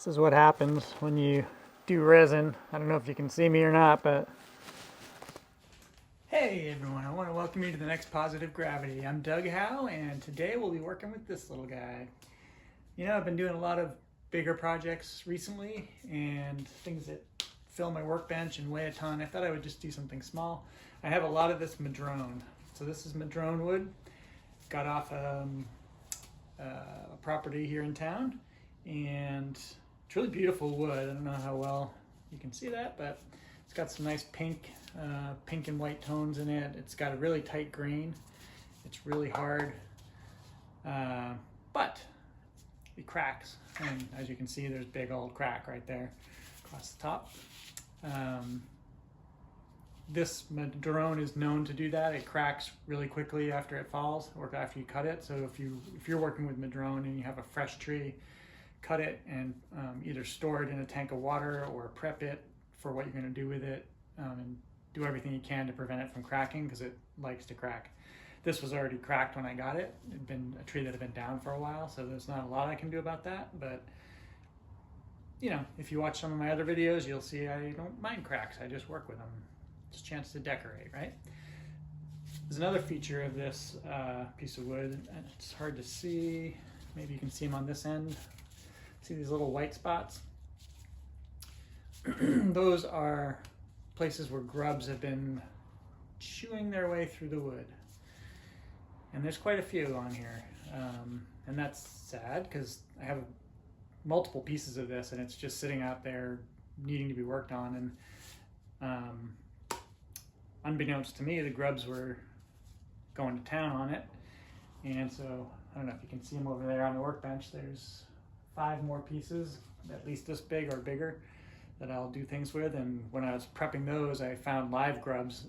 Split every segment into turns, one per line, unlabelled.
This is what happens when you do resin. I don't know if you can see me or not, but... Hey everyone, I want to welcome you to the next Positive Gravity. I'm Doug Howe, and today we'll be working with this little guy. You know, I've been doing a lot of bigger projects recently, and things that fill my workbench and weigh a ton. I thought I would just do something small. I have a lot of this madrone. So this is madrone wood. Got off a property here in town, and it's really beautiful wood. I don't know how well you can see that, but it's got some nice pink and white tones in it. It's got a really tight grain. It's really hard, but it cracks. And as you can see, there's a big old crack right there across the top. This madrone is known to do that. It cracks really quickly after it falls or after you cut it. So if you're working with madrone and you have a fresh tree, cut it and either store it in a tank of water or prep it for what you're going to do with it, and do everything you can to prevent it from cracking, because it likes to crack. This was already cracked when I got it. It had been a tree that had been down for a while, so there's not a lot I can do about that. But you know, if you watch some of my other videos, you'll see I don't mind cracks. I just work with them. It's a chance to decorate, right? There's another feature of this piece of wood, and it's hard to see. Maybe you can see them on this end. See these little white spots? Those are places where grubs have been chewing their way through the wood. And there's quite a few on here. And that's sad, because I have multiple pieces of this and it's just sitting out there needing to be worked on. And unbeknownst to me, the grubs were going to town on it. And so, I don't know if you can see them over there on the workbench. There's 5 more pieces, at least this big or bigger, that I'll do things with. And when I was prepping those, I found live grubs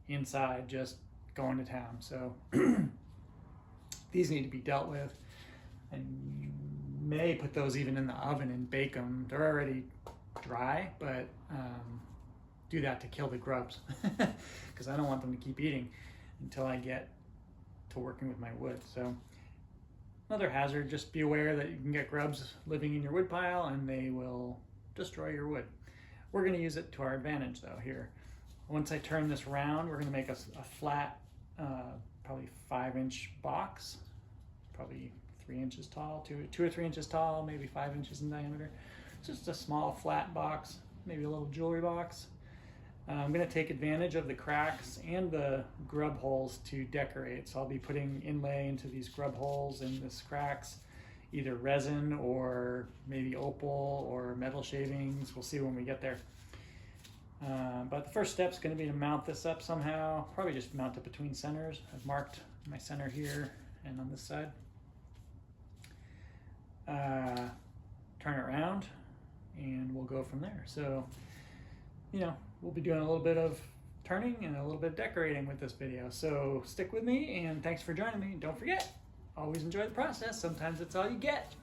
inside just going to town. So these need to be dealt with, and you may put those even in the oven and bake them. They're already dry, but do that to kill the grubs, because I don't want them to keep eating until I get to working with my wood. So another hazard, just be aware that you can get grubs living in your wood pile and they will destroy your wood. We're going to use it to our advantage though here. Once I turn this round, we're going to make a flat, probably 5-inch box, probably 3 inches tall, 2 or 3 inches tall, maybe 5 inches in diameter. It's just a small flat box, maybe a little jewelry box. I'm going to take advantage of the cracks and the grub holes to decorate. So I'll be putting inlay into these grub holes and this cracks, either resin or maybe opal or metal shavings. We'll see when we get there. But the first step is going to be to mount this up somehow. Probably just mount it between centers. I've marked my center here and on this side. Turn it around and we'll go from there. So, you know, we'll be doing a little bit of turning and a little bit of decorating with this video. So stick with me, and thanks for joining me. Don't forget, always enjoy the process. Sometimes it's all you get.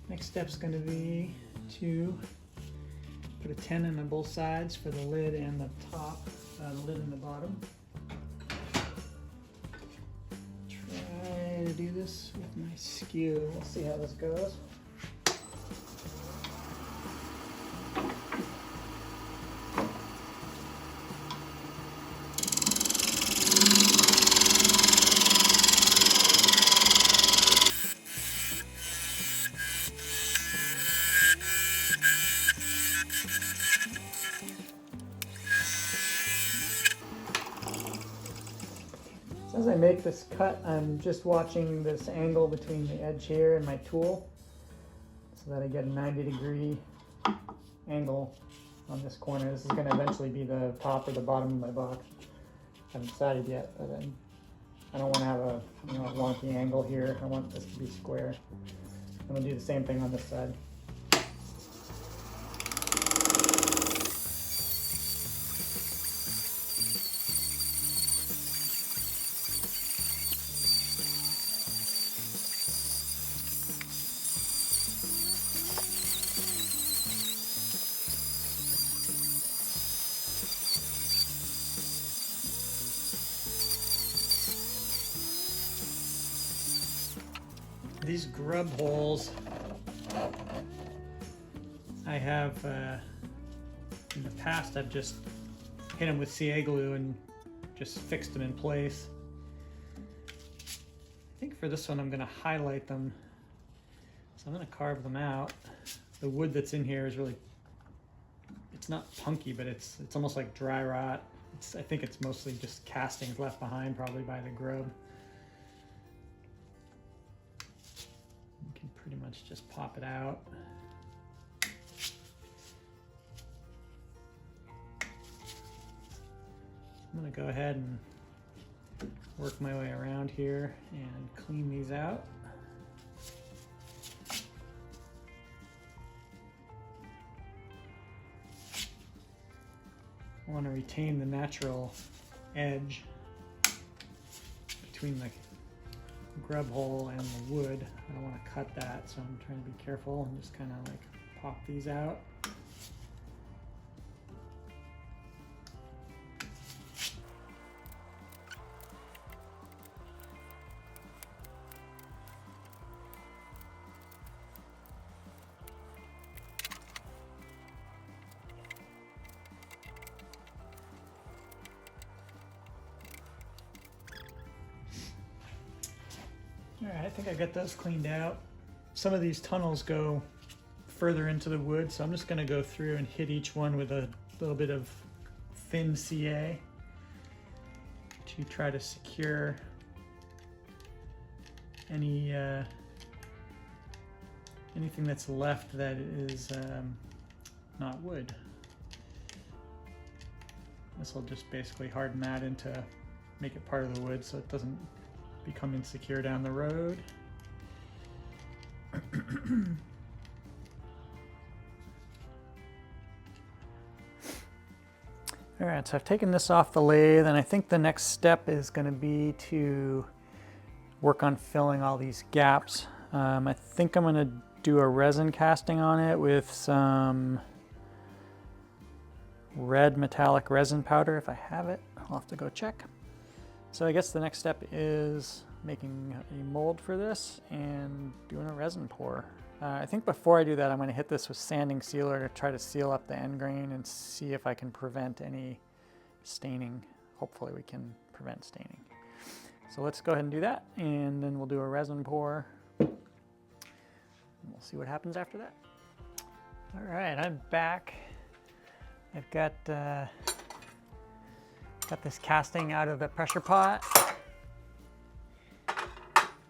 Next step's going to be to put a tenon on both sides for the lid and the top, the lid and the bottom. Try to do this with my skew. We'll see how this goes. As I make this cut, I'm just watching this angle between the edge here and my tool so that I get a 90-degree angle on this corner. This is going to eventually be the top or the bottom of my box. haven't decided yet, but I don't want to have a a wonky angle here. I want this to be square. I'm going to do the same thing on this side. These grub holes, I have, in the past I've just hit them with CA glue and just fixed them in place. I think for this one I'm going to highlight them, so I'm going to carve them out. The wood that's in here is really, it's not punky, but it's almost like dry rot. I think it's mostly just castings left behind probably by the grub. Pretty much just pop it out. I'm going to go ahead and work my way around here and clean these out. I want to retain the natural edge between the grub hole and the wood. I don't want to cut that, so I'm trying to be careful and just kind of like pop these out. Alright, I think I got those cleaned out. Some of these tunnels go further into the wood, so I'm just going to go through and hit each one with a little bit of thin CA to try to secure anything that's left that is not wood. This will just basically harden that into, make it part of the wood so it doesn't become insecure down the road. All right, so I've taken this off the lathe, and I think the next step is going to be to work on filling all these gaps. I think I'm going to do a resin casting on it with some red metallic resin powder if I have it. I'll have to go check. So I guess the next step is making a mold for this and doing a resin pour. I think before I do that, I'm going to hit this with sanding sealer to try to seal up the end grain and see if I can prevent any staining. Hopefully we can prevent staining. So let's go ahead and do that, and then we'll do a resin pour. And we'll see what happens after that. All right, I'm back. I've got this casting out of the pressure pot.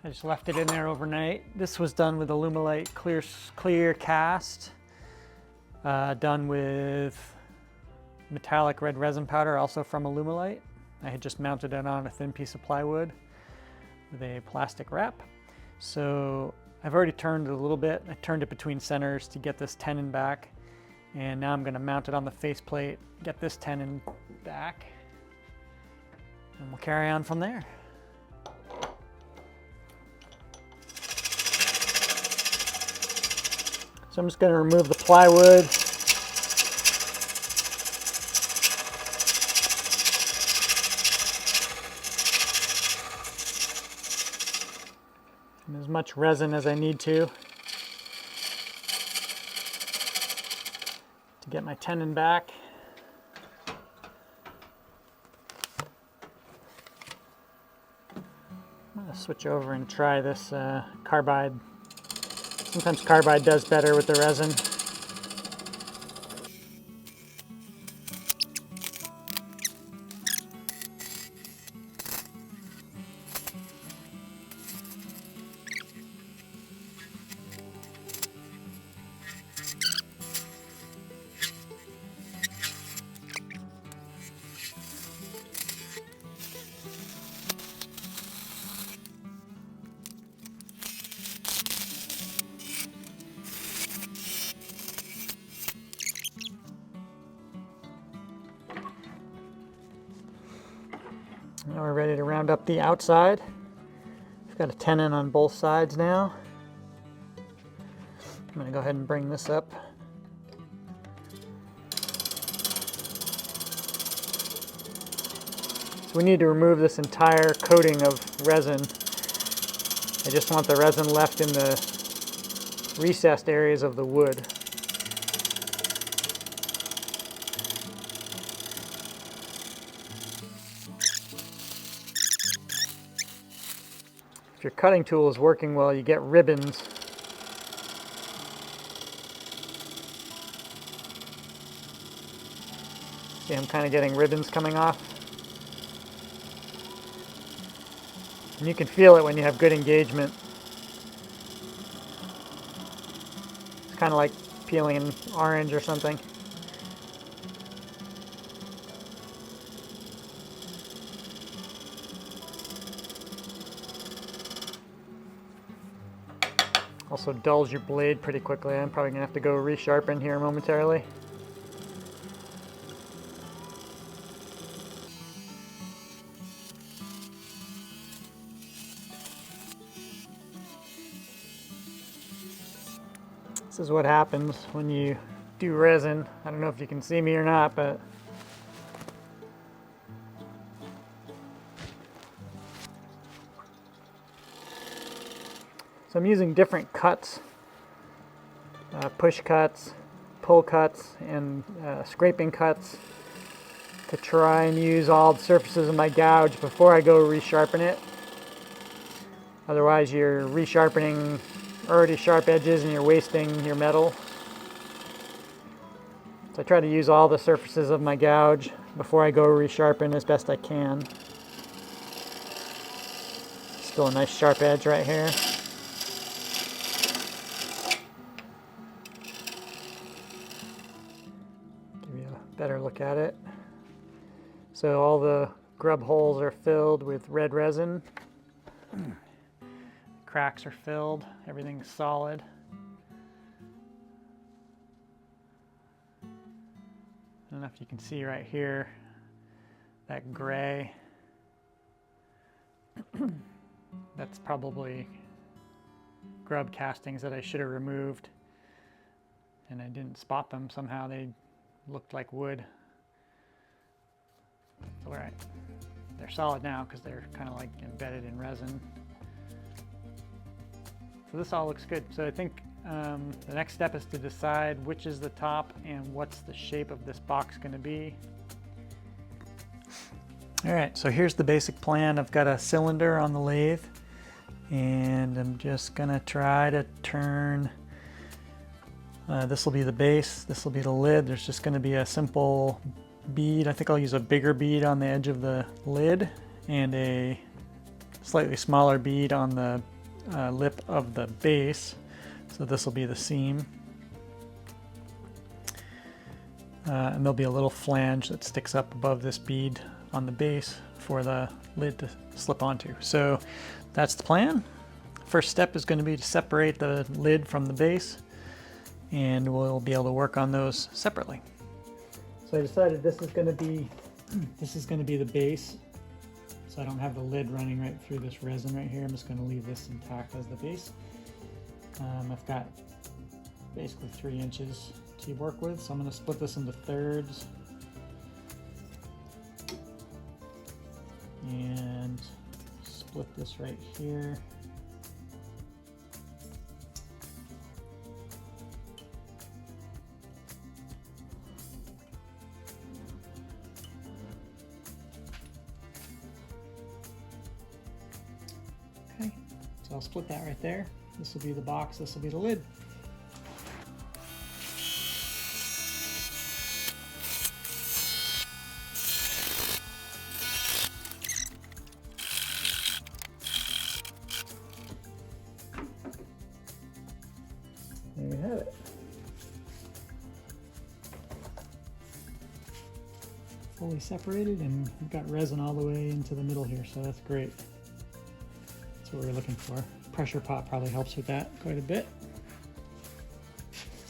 I just left it in there overnight. This was done with Alumilite clear cast, done with metallic red resin powder, also from Alumilite. I had just mounted it on a thin piece of plywood with a plastic wrap. So I've already turned it a little bit. I turned it between centers to get this tenon back. And now I'm going to mount it on the faceplate, get this tenon back, and we'll carry on from there. So I'm just going to remove the plywood. And as much resin as I need to get my tenon back. I'm going to switch over and try this carbide. Sometimes carbide does better with the resin. ground up the outside. We've got a tenon on both sides now. I'm going to go ahead and bring this up. So we need to remove this entire coating of resin. I just want the resin left in the recessed areas of the wood. If your cutting tool is working well, you get ribbons. See, I'm kind of getting ribbons coming off. And you can feel it when you have good engagement. It's kind of like peeling an orange or something. Also dulls your blade pretty quickly. I'm probably going to have to go resharpen here momentarily. This is what happens when you do resin. I don't know if you can see me or not, but so I'm using different cuts, push cuts, pull cuts, and scraping cuts to try and use all the surfaces of my gouge before I go resharpen it. Otherwise you're resharpening already sharp edges and you're wasting your metal. So I try to use all the surfaces of my gouge before I go resharpen as best I can. Still a nice sharp edge right here. Give you a better look at it. So all the grub holes are filled with red resin. Cracks are filled, everything's solid. I don't know if you can see right here, that gray. That's probably grub castings that I should have removed, and I didn't spot them somehow. They looked like wood. All right, they're solid now because they're kind of like embedded in resin. So this all looks good. So I think the next step is to decide which is the top and what's the shape of this box going to be. All right, so here's the basic plan. I've got a cylinder on the lathe, and I'm just going to try to turn. This will be the base, this will be the lid. There's just going to be a simple bead. I think I'll use a bigger bead on the edge of the lid and a slightly smaller bead on the lip of the base. So this will be the seam. And there'll be a little flange that sticks up above this bead on the base for the lid to slip onto. So that's the plan. First step is going to be to separate the lid from the base, and we'll be able to work on those separately. So I decided this is going to be the base. So I don't have the lid running right through this resin right here. I'm just going to leave this intact as the base. I've got basically 3 inches to work with, so I'm going to split this into thirds and split this right here. Okay, so I'll split that right there. This will be the box, this will be the lid. There you have it. Fully separated, and we've got resin all the way into the middle here, so that's great. That's what we're looking for. Pressure pot probably helps with that quite a bit.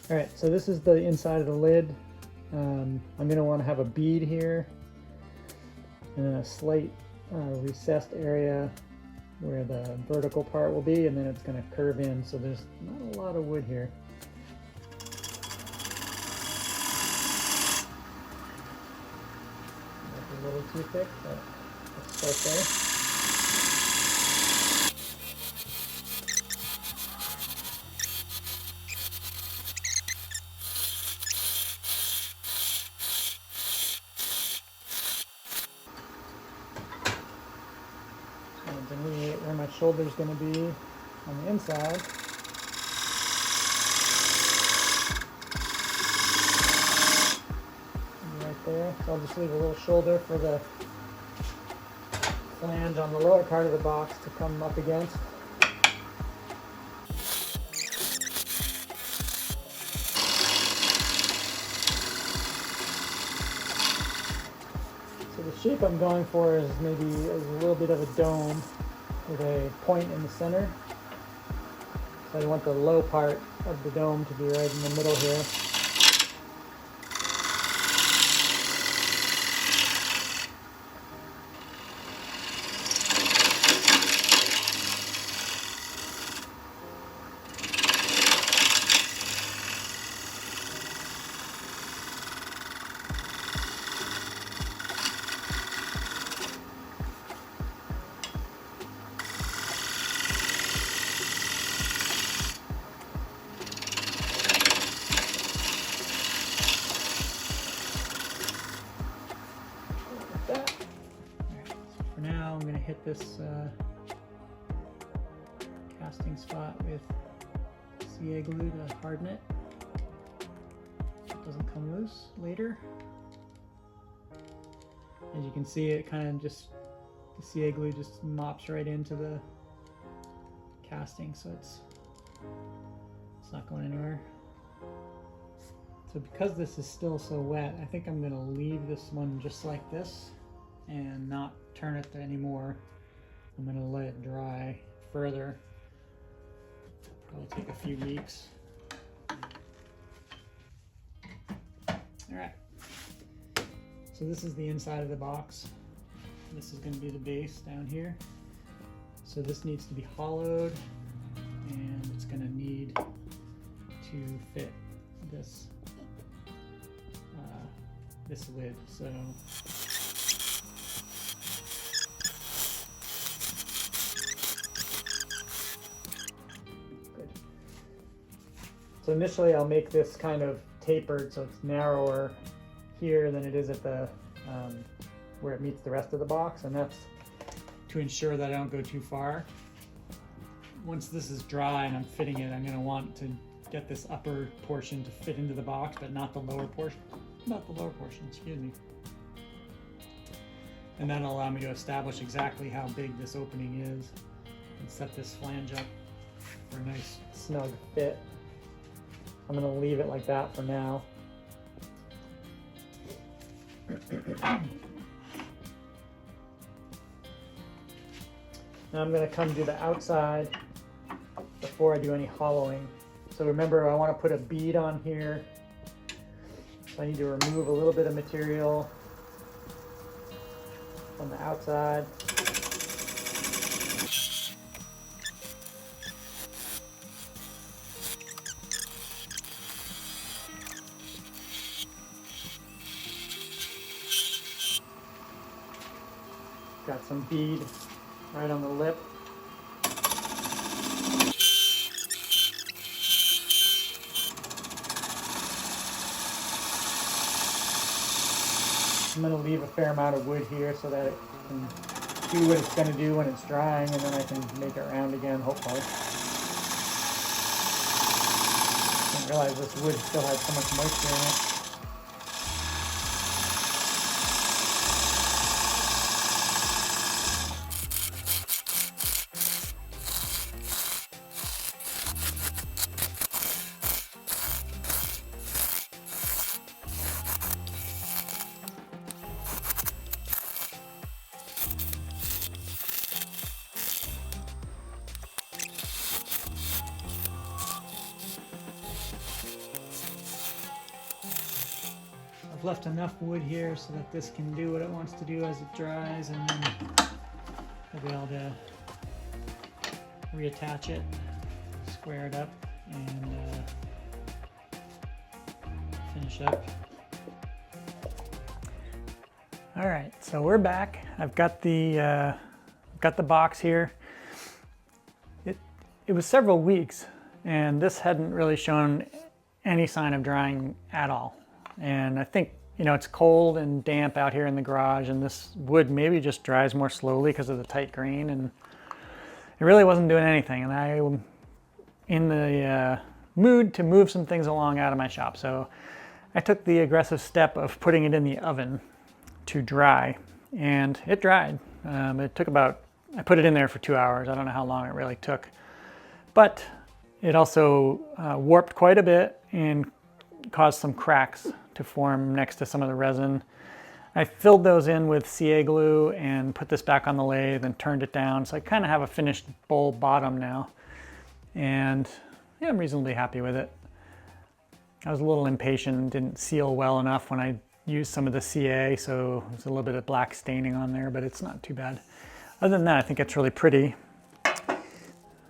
All right, so this is the inside of the lid. I'm going to want to have a bead here and a slight recessed area where the vertical part will be, and then it's going to curve in, so there's not a lot of wood here. Might be a little too thick, but let's start there. Delineate where my shoulder is going to be on the inside. And right there. So I'll just leave a little shoulder for the flange on the lower part of the box to come up against. So the shape I'm going for is maybe a little bit of a dome with a point in the center. So I want the low part of the dome to be right in the middle here. Hit this casting spot with CA glue to harden it so it doesn't come loose later. As you can see, it kind of just, the CA glue just mops right into the casting, so it's not going anywhere. So because this is still so wet, I think I'm going to leave this one just like this and not turn it anymore. I'm going to let it dry further. Probably take a few weeks. Alright, so this is the inside of the box. This is going to be the base down here. So this needs to be hollowed, and it's going to need to fit this this lid. So good. So initially I'll make this kind of tapered so it's narrower here than it is at the where it meets the rest of the box, and that's to ensure that I don't go too far. Once this is dry and I'm fitting it, I'm going to want to get this upper portion to fit into the box, but not the lower portion. Excuse me. And that'll allow me to establish exactly how big this opening is and set this flange up for a nice snug fit. I'm going to leave it like that for now. Now I'm going to come to the outside before I do any hollowing. So remember, I want to put a bead on here. So I need to remove a little bit of material from the outside. Got some bead right on the lip. I'm going to leave a fair amount of wood here so that it can do what it's going to do when it's drying, and then I can make it round again, hopefully. I didn't realize this wood still had so much moisture in it. I've left enough wood here so that this can do what it wants to do as it dries, and then I'll be able to reattach it, square it up, and finish up. All right, so we're back. I've got the box here. It was several weeks, and this hadn't really shown any sign of drying at all. And I think, you know, it's cold and damp out here in the garage, and this wood maybe just dries more slowly because of the tight grain, and it really wasn't doing anything. And I'm in the mood to move some things along out of my shop. So I took the aggressive step of putting it in the oven to dry, and it dried. It took about, I put it in there for 2 hours. I don't know how long it really took, but it also warped quite a bit and caused some cracks to form next to some of the resin. I filled those in with CA glue and put this back on the lathe and turned it down. So I kind of have a finished bowl bottom now. And yeah, I'm reasonably happy with it. I was a little impatient, didn't seal well enough when I used some of the CA, so there's a little bit of black staining on there, but it's not too bad. Other than that, I think it's really pretty.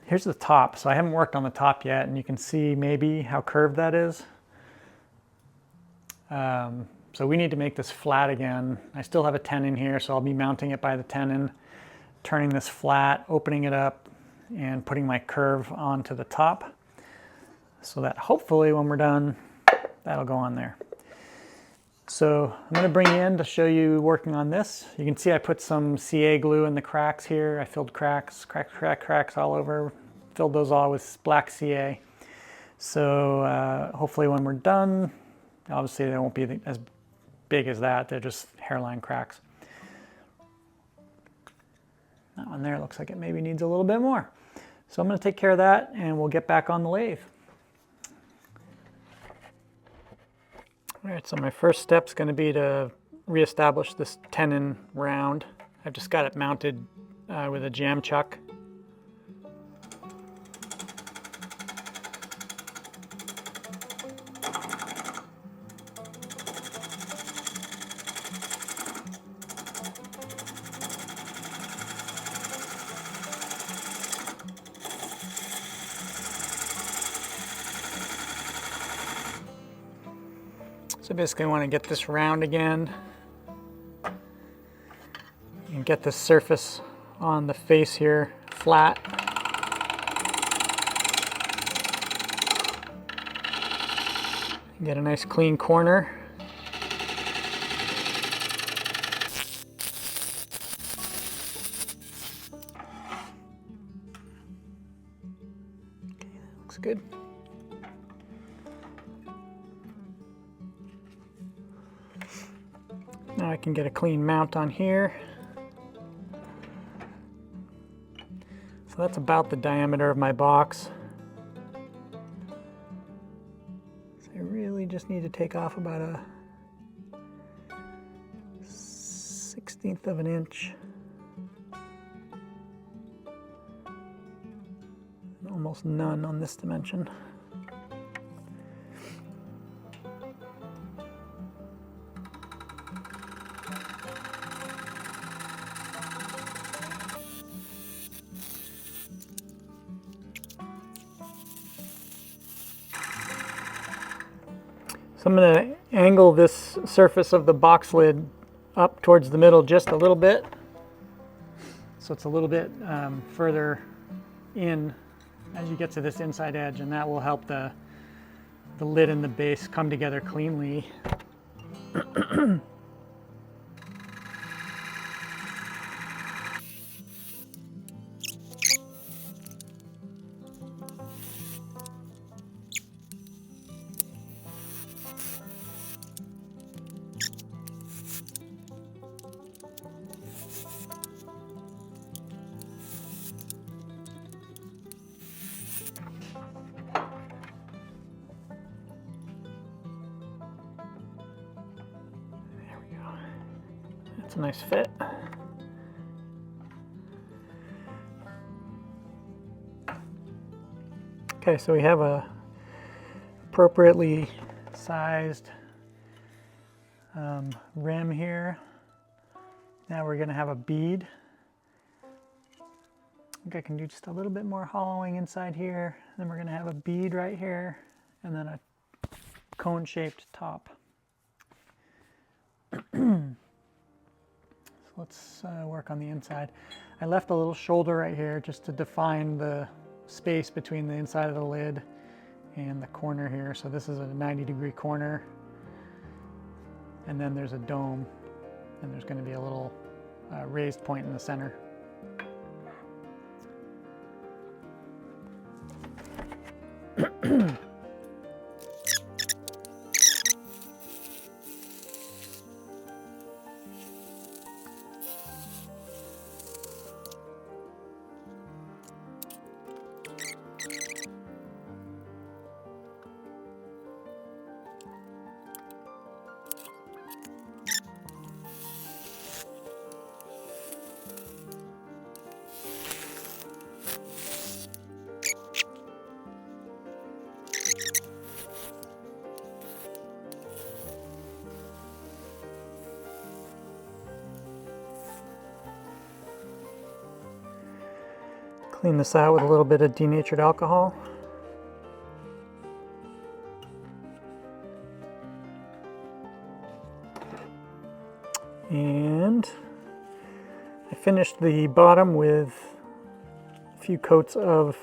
Here's the top. So I haven't worked on the top yet, and you can see maybe how curved that is. So we need to make this flat again. I still have a tenon here, so I'll be mounting it by the tenon, turning this flat, opening it up, and putting my curve onto the top, so that hopefully when we're done, that'll go on there. So I'm going to bring you in to show you working on this. You can see I put some CA glue in the cracks here. I filled cracks all over, filled those all with black CA. So hopefully when we're done, obviously they won't be as big as that. They're just hairline cracks. That one there looks like it maybe needs a little bit more. So I'm going to take care of that, and we'll get back on the lathe. All right, so my first step is going to be to reestablish this tenon round. I've just got it mounted with a jam chuck. So basically I want to get this round again and get the surface on the face here flat. Get a nice clean corner. Okay, that looks good. Now I can get a clean mount on here. So that's about the diameter of my box. So I really just need to take off about a 1/16 of an inch. Almost none on this dimension. So I'm going to angle this surface of the box lid up towards the middle just a little bit, so it's a little bit further in as you get to this inside edge, and that will help the lid and the base come together cleanly. That's a nice fit. Okay, so we have a appropriately sized rim here. Now we're going to have a bead think I can do just a little bit more hollowing inside here. Then we're going to have a bead right here and then a cone-shaped top. So let's work on the inside. I left a little shoulder right here just to define the space between the inside of the lid and the corner here. So this is a 90-degree corner. And then there's a dome, and there's going to be a little raised point in the center. Clean this out with a little bit of denatured alcohol. And I finished the bottom with a few coats of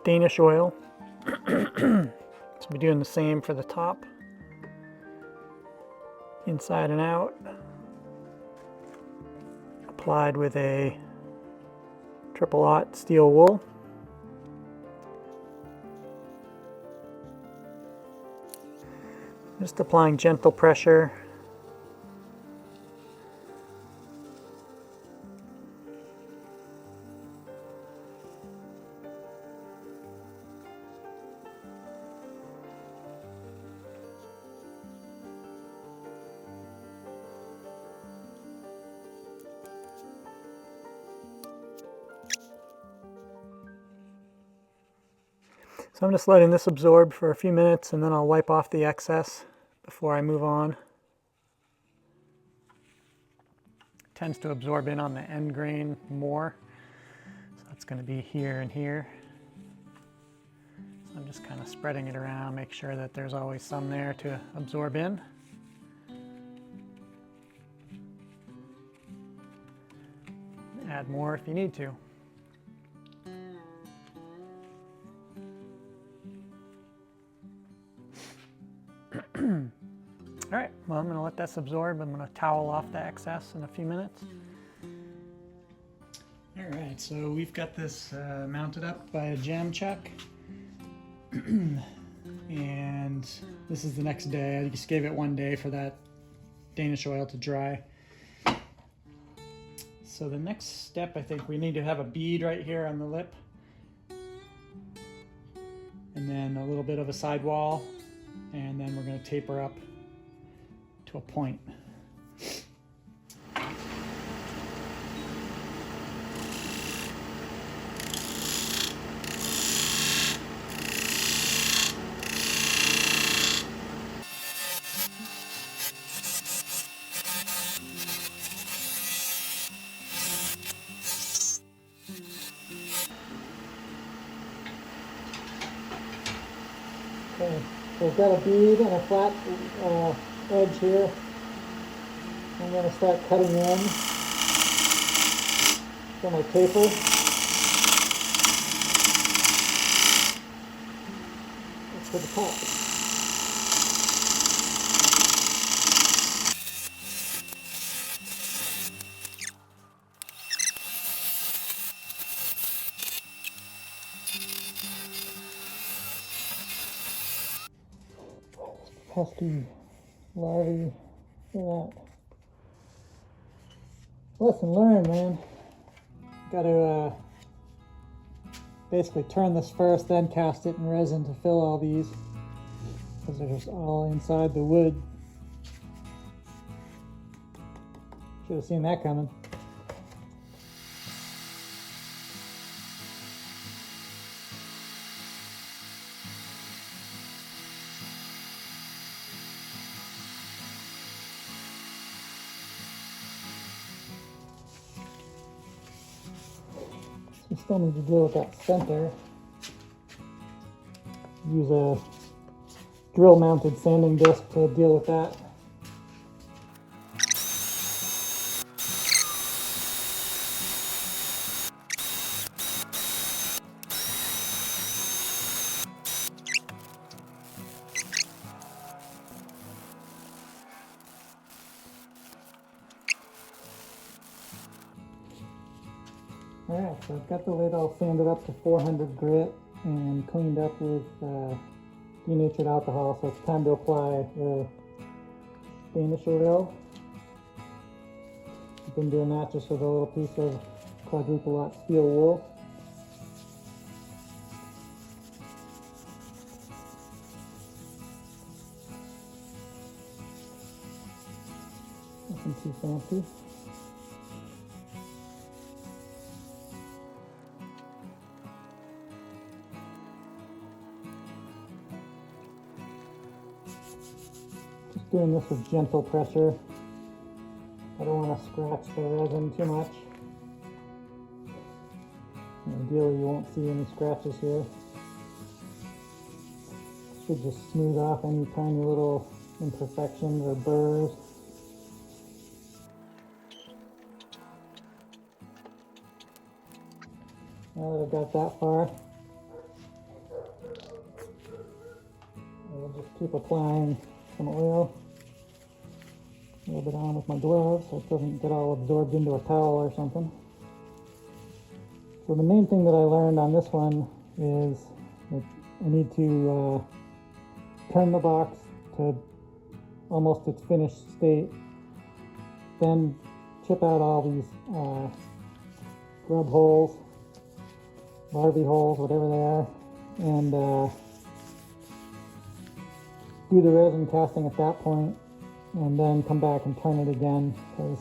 Danish oil. So we're doing the same for the top, inside and out. Applied with a triple-aught steel wool. Just applying gentle pressure. So I'm just letting this absorb for a few minutes and then I'll wipe off the excess before I move on. It tends to absorb in on the end grain more. So that's going to be here and here. So I'm just kind of spreading it around, make sure that there's always some there to absorb in. Add more if you need to. All right, well, I'm going to let this absorb. I'm going to towel off the excess in a few minutes. All right, so we've got this mounted up by a jam chuck. And this is the next day. I just gave it one day for that Danish oil to dry. So the next step, I think we need to have a bead right here on the lip. And then a little bit of a sidewall. And then we're going to taper up to a point. Okay. So I've got a bead and a flat edge here. I'm going to start cutting in for my taper. That's for the top. Pesky larvae. Look at that. Lesson learned, man. Got to basically turn this first, then cast it in resin to fill all these, because they're just all inside the wood. Should have seen that coming. We still need to deal with that center. Use a drill mounted sanding disc to deal with that. Alright, so I've got the lid all sanded up to 400 grit and cleaned up with denatured alcohol, so it's time to apply the blemish oil. I've been doing that just with a little piece of quadruple lot steel wool. Nothing too fancy. Doing this with gentle pressure. I don't want to scratch the resin too much. Ideally, you won't see any scratches here. Should just smooth off any tiny little imperfections or burrs. Now that I've got that far, I'll just keep applying some oil. A little bit on with my gloves so it doesn't get all absorbed into a towel or something. So the main thing that I learned on this one is that I need to turn the box to almost its finished state, then chip out all these grub holes, larvae holes, whatever they are, and do the resin casting at that point, and then come back and turn it again because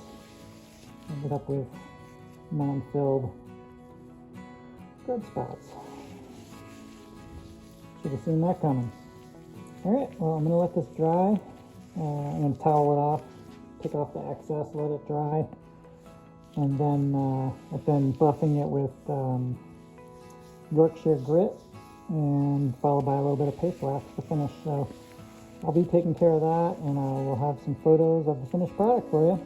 I ended up with non-filled grub spots. Should have seen that coming. Alright, well, I'm going to let this dry. I'm going to towel it off, take off the excess, let it dry, and then I've been buffing it with Yorkshire grit and followed by a little bit of paste wax to finish. So I'll be taking care of that, and I will have some photos of the finished product for you.